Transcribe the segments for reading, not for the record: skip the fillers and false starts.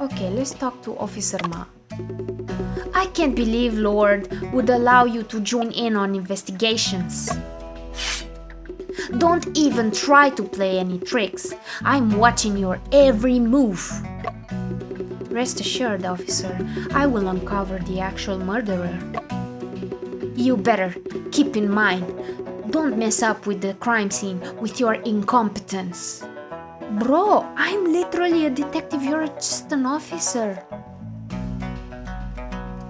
Okay, let's talk to Officer Ma. I can't believe Lord would allow you to join in on investigations. Don't even try to play any tricks. I'm watching your every move. Rest assured, officer, I will uncover the actual murderer. You better keep in mind, don't mess up with the crime scene with your incompetence. Bro, I'm literally a detective, you're just an officer.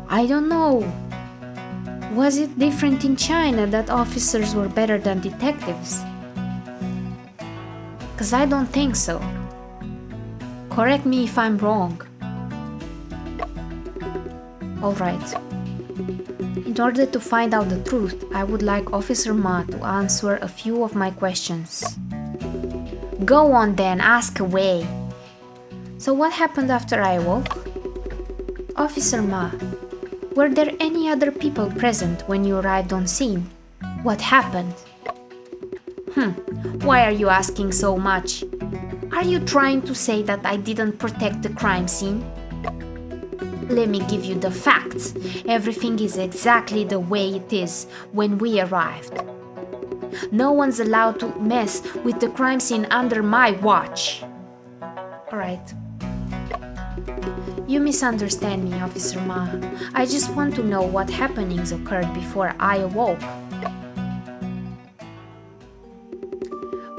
I don't know. Was it different in China that officers were better than detectives? 'Cause I don't think so. Correct me if I'm wrong. Alright. In order to find out the truth, I would like Officer Ma to answer a few of my questions. Go on then, ask away. So what happened after I awoke? Officer Ma, were there any other people present when you arrived on scene? What happened? Why are you asking so much? Are you trying to say that I didn't protect the crime scene? Let me give you the facts. Everything is exactly the way it is when we arrived. No one's allowed to mess with the crime scene under my watch. Alright. You misunderstand me, Officer Ma. I just want to know what happenings occurred before I awoke.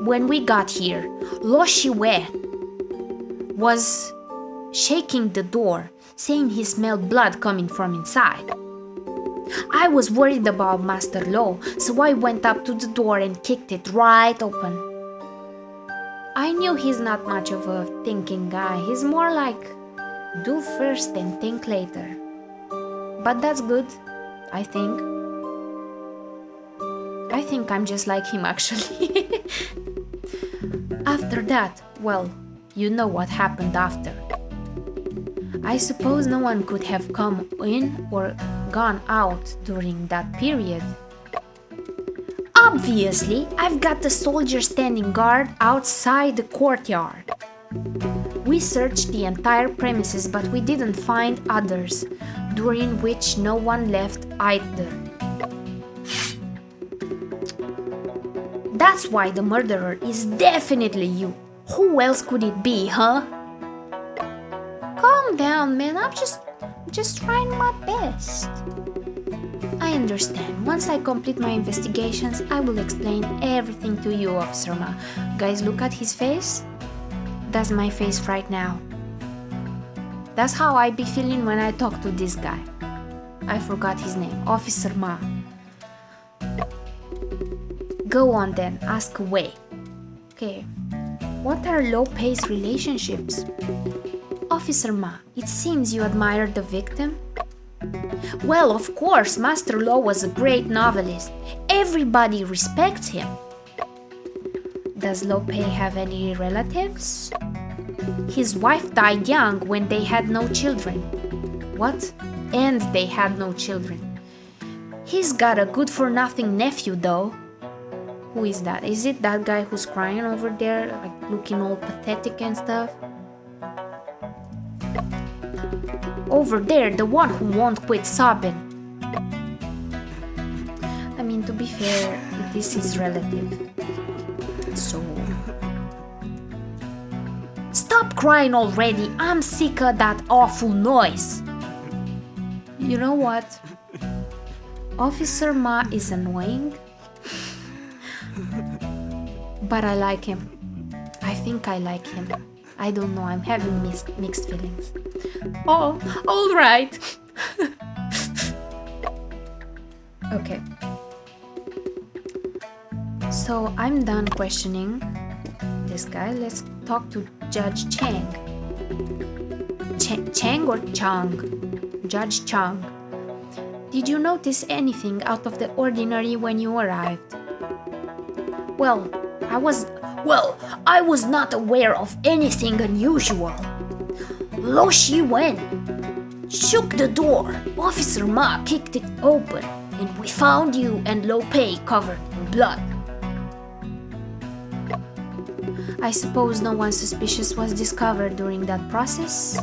When we got here, Lo Shiwei was shaking the door, saying he smelled blood coming from inside. I was worried about Master Lo, so I went up to the door and kicked it right open. I knew he's not much of a thinking guy. He's more like, do first and think later. But that's good, I think. I think I'm just like him, actually. After that, well, you know what happened after. I suppose no one could have come in or gone out during that period. Obviously, I've got the soldier standing guard outside the courtyard. We searched the entire premises, but we didn't find others, during which no one left either. That's why the murderer is definitely you. Who else could it be, huh? Calm down, man. I'm just trying my best. I understand. Once I complete my investigations, I will explain everything to you, Officer Ma. Guys, look at his face. That's my face right now. That's how I be feeling when I talk to this guy. I forgot his name. Officer Ma. Go on then, ask away. Okay, what are low-paced relationships? Officer Ma, it seems you admire the victim? Well, of course, Master Lo was a great novelist. Everybody respects him. Does Lo Pei have any relatives? His wife died young when they had no children. What? And they had no children. He's got a good-for-nothing nephew, though. Who is that? Is it that guy who's crying over there, like looking all pathetic and stuff? Over there, the one who won't quit sobbing. I mean, to be fair, this is relative. So... Stop crying already! I'm sick of that awful noise! You know what? Officer Ma is annoying. But I like him. I think I like him. I don't know, I'm having mixed feelings. Oh, alright. Okay. So I'm done questioning this guy. Let's talk to Judge Chang. Chang or Chang? Judge Chang. Did you notice anything out of the ordinary when you arrived? Well, I was not aware of anything unusual. Lo Shiwen shook the door. Officer Ma kicked it open, and we found you and Lo Pei covered in blood. I suppose no one suspicious was discovered during that process?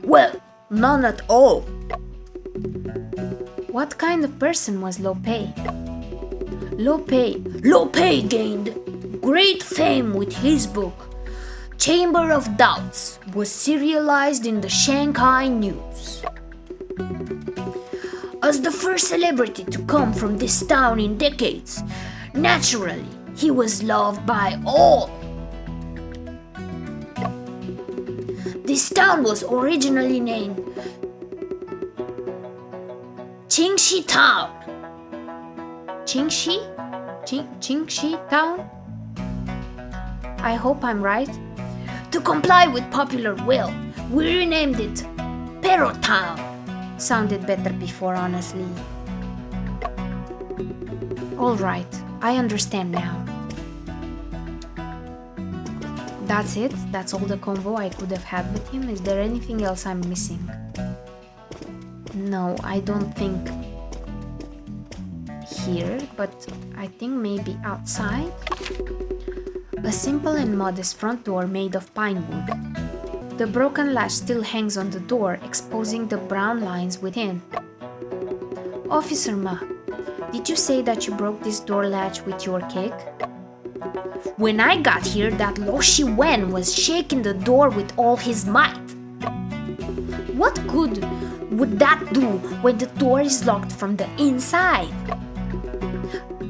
Well, none at all. What kind of person was Lopez? Lopez gained great fame with his book, Chamber of Doubts, was serialized in the Shanghai News. As the first celebrity to come from this town in decades, naturally, he was loved by all. This town was originally named Qingxi Town. Qingxi? Qingxi town? I hope I'm right. To comply with popular will, we renamed it Pero Town. Sounded better before, honestly. Alright, I understand now. That's it? That's all the convo I could have had with him? Is there anything else I'm missing? No, I don't think here, but I think maybe outside. A simple and modest front door made of pine wood. The broken latch still hangs on the door, exposing the brown lines within. Officer Ma, did you say that you broke this door latch with your kick? When I got here, that Lo Shi Wen was shaking the door with all his might. What good would that do when the door is locked from the inside?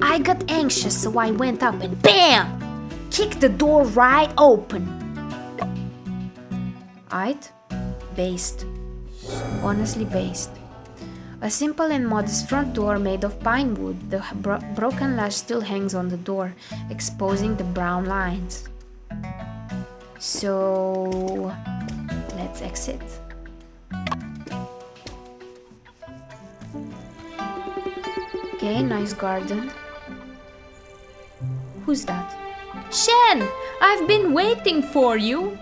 I got anxious, so I went up and BAM! Kicked the door right open. Aight? Based. Honestly based. A simple and modest front door made of pine wood. The broken latch still hangs on the door, exposing the brown lines. So, let's exit. Okay, nice garden. Who's that? Shen, I've been waiting for you.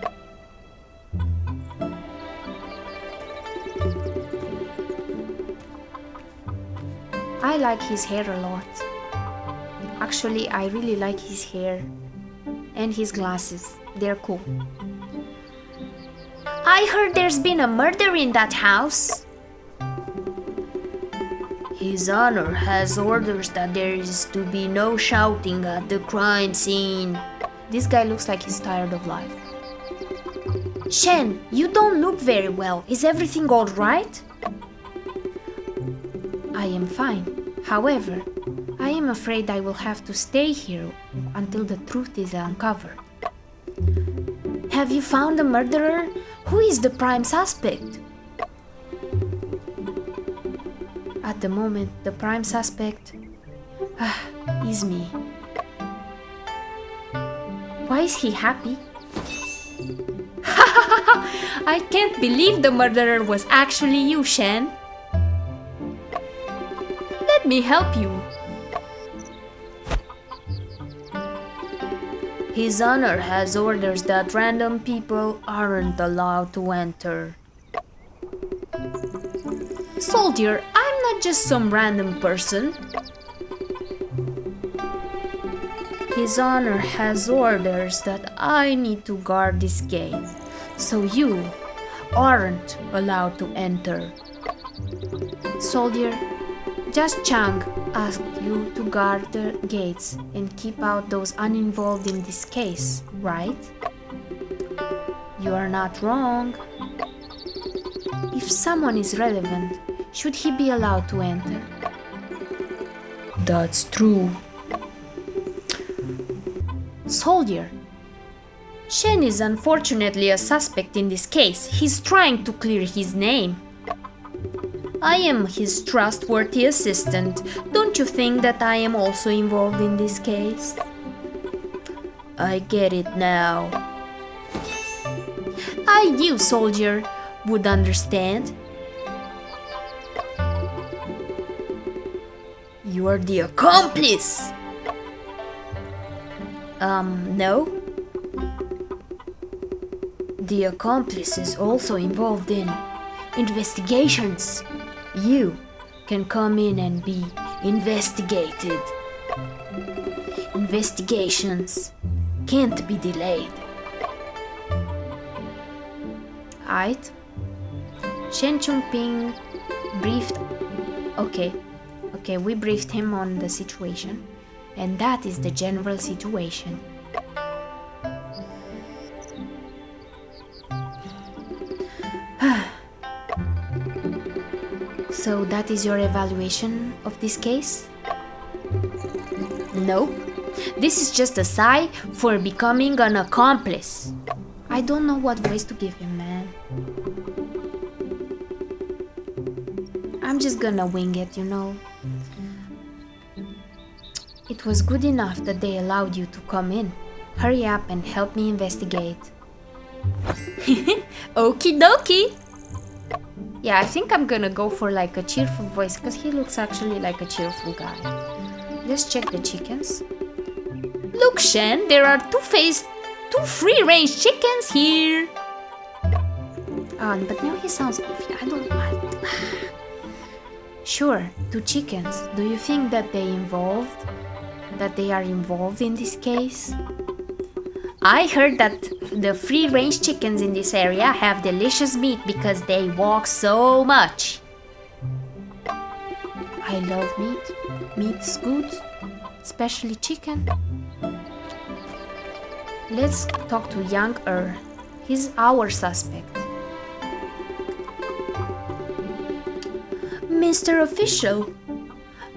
I like his hair a lot. Actually, I really like his hair. And his glasses. They're cool. I heard there's been a murder in that house. His Honor has orders that there is to be no shouting at the crime scene. This guy looks like he's tired of life. Shen, you don't look very well. Is everything all right? I am fine. However, I am afraid I will have to stay here until the truth is uncovered. Have you found the murderer? Who is the prime suspect? At the moment, the prime suspect is me. Why is he happy? I can't believe the murderer was actually you, Shen. Let me help you. His Honor has orders that random people aren't allowed to enter. Soldier, I'm not just some random person. His Honor has orders that I need to guard this gate, so you aren't allowed to enter. Soldier, just Chang asked you to guard the gates and keep out those uninvolved in this case, right? You are not wrong. If someone is relevant, should he be allowed to enter? That's true. Soldier, Shen is unfortunately a suspect in this case. He's trying to clear his name. I am his trustworthy assistant. Don't you think that I am also involved in this case? I get it now. I knew Soldier would understand. You are the accomplice! No. The accomplice is also involved in investigations. You can come in and be investigated. Investigations can't be delayed. Aight. Chen Chungping briefed. Okay, we briefed him on the situation, and that is the general situation. So that is your evaluation of this case? Nope. This is just a sigh for becoming an accomplice. I don't know what voice to give him, man. I'm just gonna wing it, you know. It was good enough that they allowed you to come in. Hurry up and help me investigate. Okie dokie. Yeah, I think I'm gonna go for like a cheerful voice because he looks actually like a cheerful guy. Let's check the chickens. Look, Shen, there are two free-range chickens here. But now he sounds goofy. I don't know. Sure, 2 chickens. Do you think that they are involved in this case? I heard that the free-range chickens in this area have delicious meat because they walk so much. I love meat. Meat's good, especially chicken. Let's talk to Yang. He's our suspect. Mr. Official,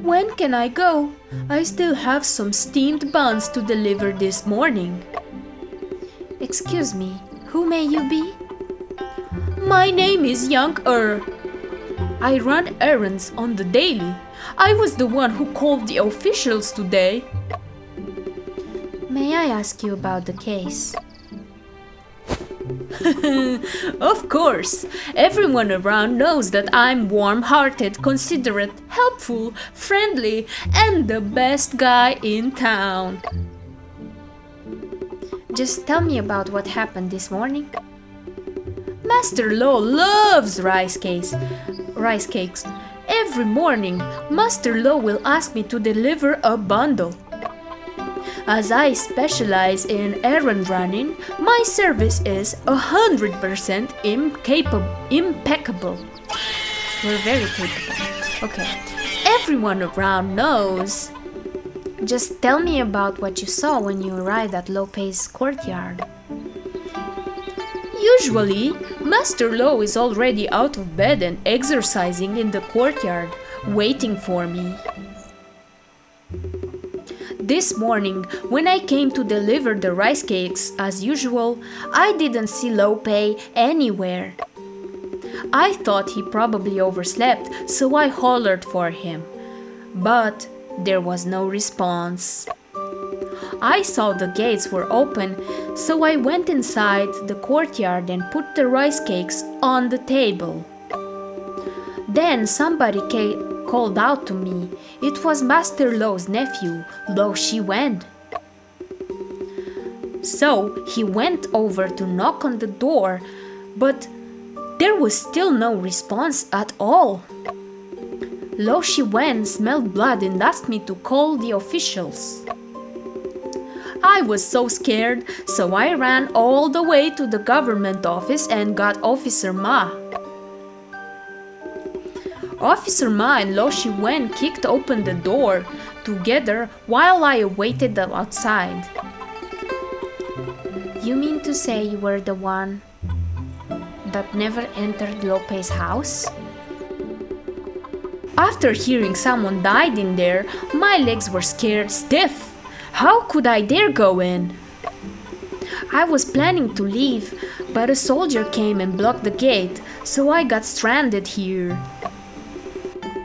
when can I go? I still have some steamed buns to deliver this morning. Excuse me, who may you be? My name is Yang. I run errands on the daily. I was the one who called the officials today. May I ask you about the case? Of course, everyone around knows that I'm warm-hearted, considerate, helpful, friendly, and the best guy in town. Just tell me about what happened this morning. Master Lo loves rice cakes. Every morning, Master Lo will ask me to deliver a bundle. As I specialize in errand running, my service is 100% impeccable. We're very capable. Okay, everyone around knows. Just tell me about what you saw when you arrived at Lope's courtyard. Usually, Master Lo is already out of bed and exercising in the courtyard, waiting for me. This morning, when I came to deliver the rice cakes, as usual, I didn't see Lope anywhere. I thought he probably overslept, so I hollered for him. But there was no response. I saw the gates were open, so I went inside the courtyard and put the rice cakes on the table. Then somebody called out to me. It was Master Lo's nephew, Lo Shiwen. So he went over to knock on the door, but there was still no response at all. Lo Shiwen smelled blood and asked me to call the officials. I was so scared, so I ran all the way to the government office and got Officer Ma. Officer Ma and Lo Shiwen kicked open the door together while I awaited them outside. You mean to say you were the one that never entered Lope's house? After hearing someone died in there, my legs were scared stiff. How could I dare go in? I was planning to leave, but a soldier came and blocked the gate, so I got stranded here.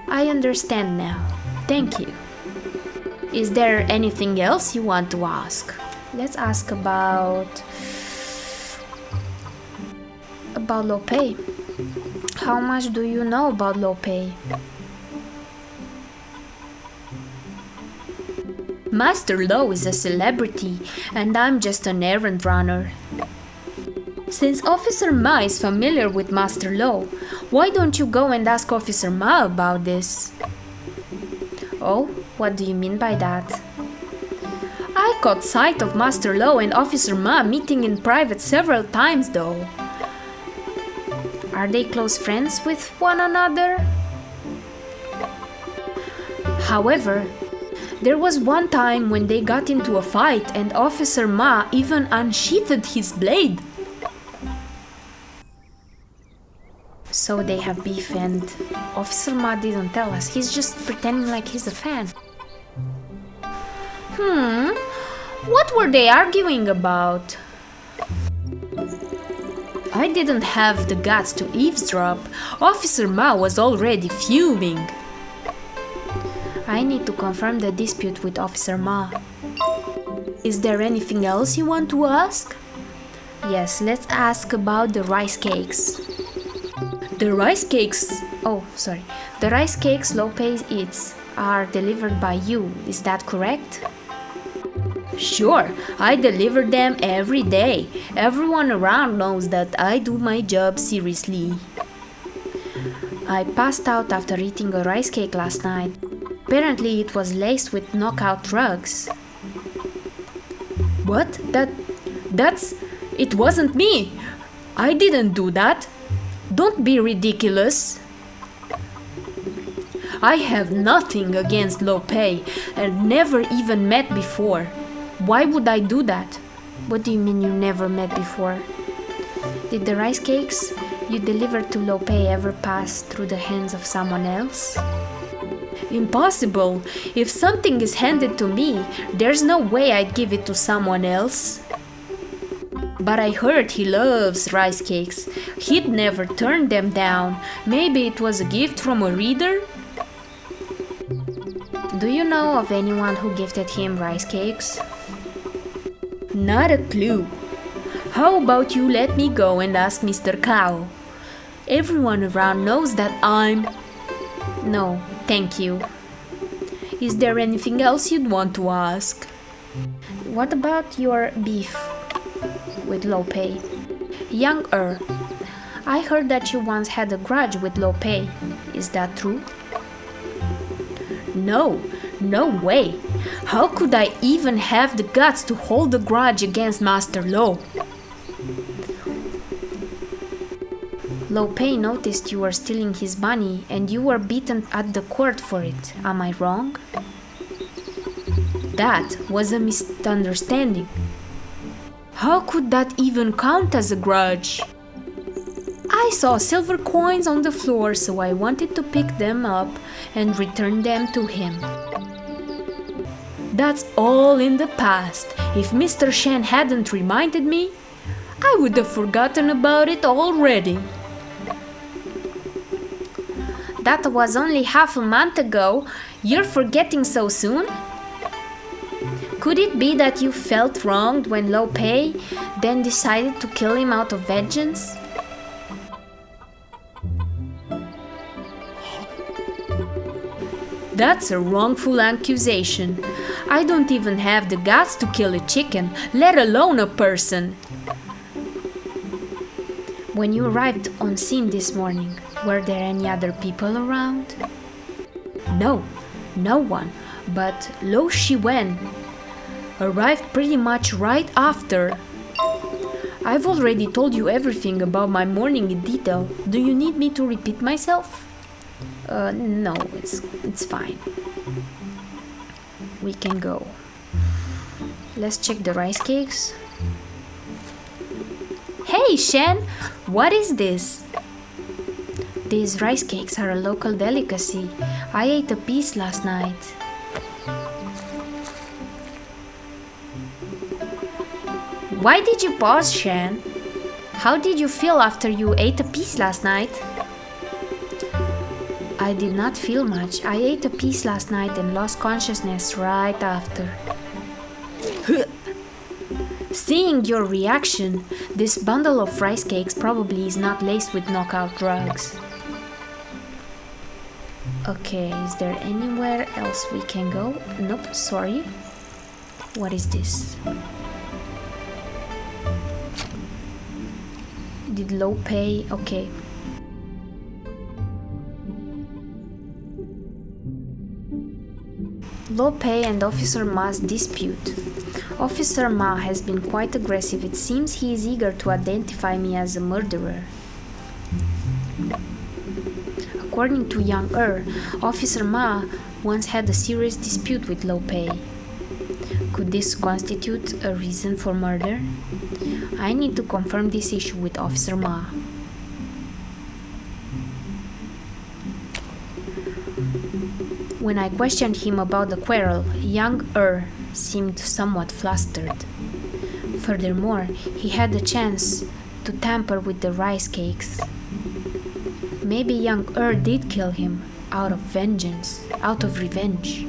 I understand now. Thank you. Is there anything else you want to ask? Let's ask about Lope. How much do you know about Lope? Master Lo is a celebrity, and I'm just an errand runner. Since Officer Ma is familiar with Master Lo, why don't you go and ask Officer Ma about this? Oh, what do you mean by that? I caught sight of Master Lo and Officer Ma meeting in private several times though. Are they close friends with one another? However, there was one time when they got into a fight and Officer Ma even unsheathed his blade. So they have beef and Officer Ma didn't tell us. He's just pretending like he's a fan. What were they arguing about? I didn't have the guts to eavesdrop. Officer Ma was already fuming. I need to confirm the dispute with Officer Ma. Is there anything else you want to ask? Yes, let's ask about the rice cakes. The rice cakes? Oh, sorry. The rice cakes Lope eats are delivered by you, is that correct? Sure, I deliver them every day. Everyone around knows that I do my job seriously. I passed out after eating a rice cake last night. Apparently it was laced with knockout drugs. What? It wasn't me! I didn't do that! Don't be ridiculous! I have nothing against Lope and never even met before. Why would I do that? What do you mean you never met before? Did the rice cakes you delivered to Lope ever pass through the hands of someone else? Impossible! If something is handed to me, there's no way I'd give it to someone else. But I heard he loves rice cakes. He'd never turn them down. Maybe it was a gift from a reader? Do you know of anyone who gifted him rice cakes? Not a clue. How about you let me go and ask Mr. Cow? Everyone around knows that I'm... No, thank you. Is there anything else you'd want to ask? What about your beef with Lope? Young-er. I heard that you once had a grudge with Lope. Is that true? No way. How could I even have the guts to hold a grudge against Master Lo? Lope noticed you were stealing his money and you were beaten at the court for it. Am I wrong? That was a misunderstanding. How could that even count as a grudge? I saw silver coins on the floor, so I wanted to pick them up and return them to him. That's all in the past. If Mr. Shen hadn't reminded me, I would have forgotten about it already. That was only half a month ago. You're forgetting so soon? Could it be that you felt wronged when Lope then decided to kill him out of vengeance? That's a wrongful accusation. I don't even have the guts to kill a chicken, let alone a person. When you arrived on scene this morning, were there any other people around? No one. But Lo Shiwen arrived pretty much right after. I've already told you everything about my morning in detail. Do you need me to repeat myself? No, it's fine. We can go. Let's check the rice cakes. Hey, Shen! What is this? These rice cakes are a local delicacy. I ate a piece last night. Why did you pause, Shen? How did you feel after you ate a piece last night? I did not feel much. I ate a piece last night and lost consciousness right after. Seeing your reaction, this bundle of rice cakes probably is not laced with knockout drugs. Okay, is there anywhere else we can go? Nope, sorry. What is this? Did Lo pay? Okay. Lope and Officer Ma's dispute. Officer Ma has been quite aggressive. It seems he is eager to identify me as a murderer. According to Young Officer Ma once had a serious dispute with Lope. Could this constitute a reason for murder? I need to confirm this issue with Officer Ma. When I questioned him about the quarrel, Young seemed somewhat flustered. Furthermore, he had the chance to tamper with the rice cakes. Maybe Young did kill him out of revenge.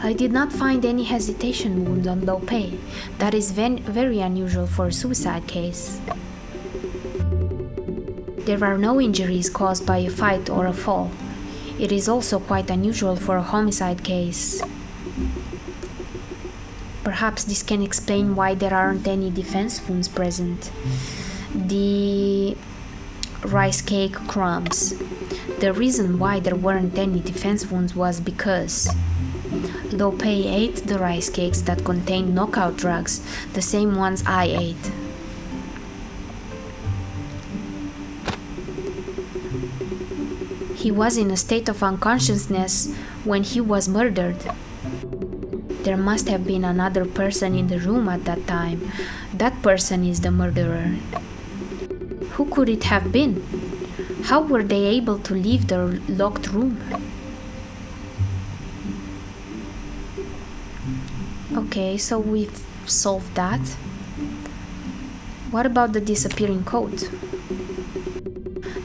I did not find any hesitation wound on Lope. That is very unusual for a suicide case. There are no injuries caused by a fight or a fall. It is also quite unusual for a homicide case. Perhaps this can explain why there aren't any defense wounds present. The rice cake crumbs. The reason why there weren't any defense wounds was because Lope ate the rice cakes that contained knockout drugs, the same ones I ate. He was in a state of unconsciousness when he was murdered. There must have been another person in the room at that time. That person is the murderer. Who could it have been? How were they able to leave the locked room? Okay, so we've solved that. What about the disappearing coat?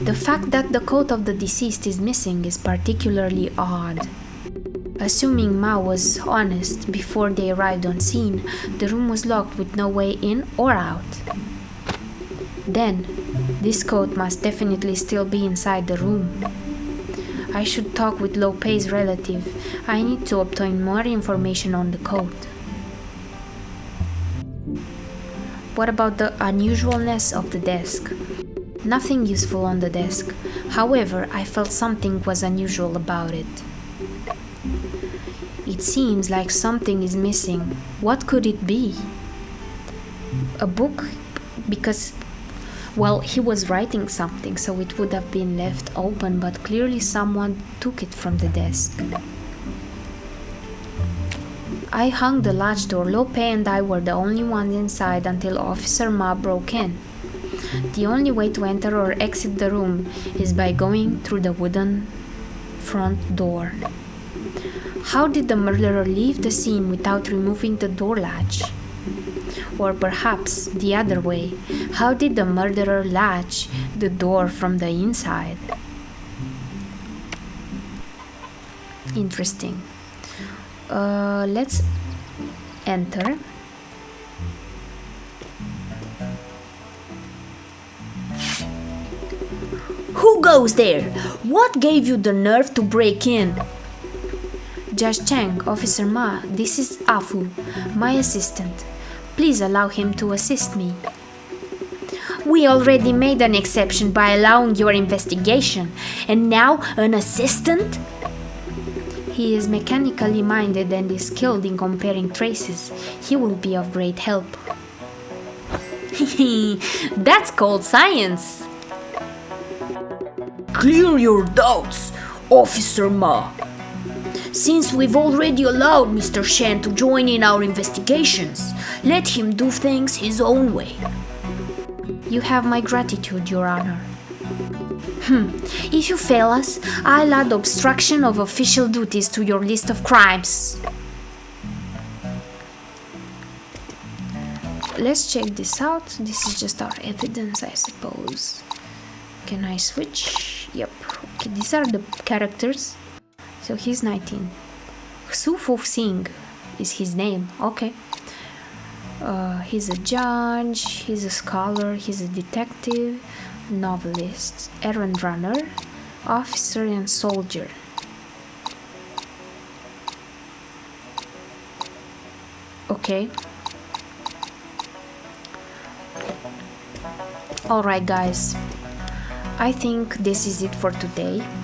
The fact that the coat of the deceased is missing is particularly odd. Assuming Ma was honest before they arrived on scene, the room was locked with no way in or out. Then, this coat must definitely still be inside the room. I should talk with Lope's relative. I need to obtain more information on the coat. What about the unusualness of the desk? Nothing useful on the desk. However, I felt something was unusual about it. It seems like something is missing. What could it be? A book? Because, well, he was writing something, so it would have been left open, but clearly someone took it from the desk. I hung the latch door. Lope and I were the only ones inside until Officer Ma broke in. The only way to enter or exit the room is by going through the wooden front door. How did the murderer leave the scene without removing the door latch? Or perhaps the other way, how did the murderer latch the door from the inside? Interesting. Let's enter. Who goes there? What gave you the nerve to break in? Judge Chang, Officer Ma, this is Afu, my assistant. Please allow him to assist me. We already made an exception by allowing your investigation, and now an assistant? He is mechanically minded and is skilled in comparing traces. He will be of great help. That's called science. Clear your doubts, Officer Ma. Since we've already allowed Mr. Shen to join in our investigations, let him do things his own way. You have my gratitude, Your Honor. If you fail us, I'll add obstruction of official duties to your list of crimes. Let's check this out. This is just our evidence, I suppose. Can I switch? Yep. Okay, these are the characters. So he's 19. Su Fu Singh is his name. Okay. He's a judge, he's a scholar, he's a detective, novelist, errand runner, officer and soldier. Okay. Alright guys, I think this is it for today.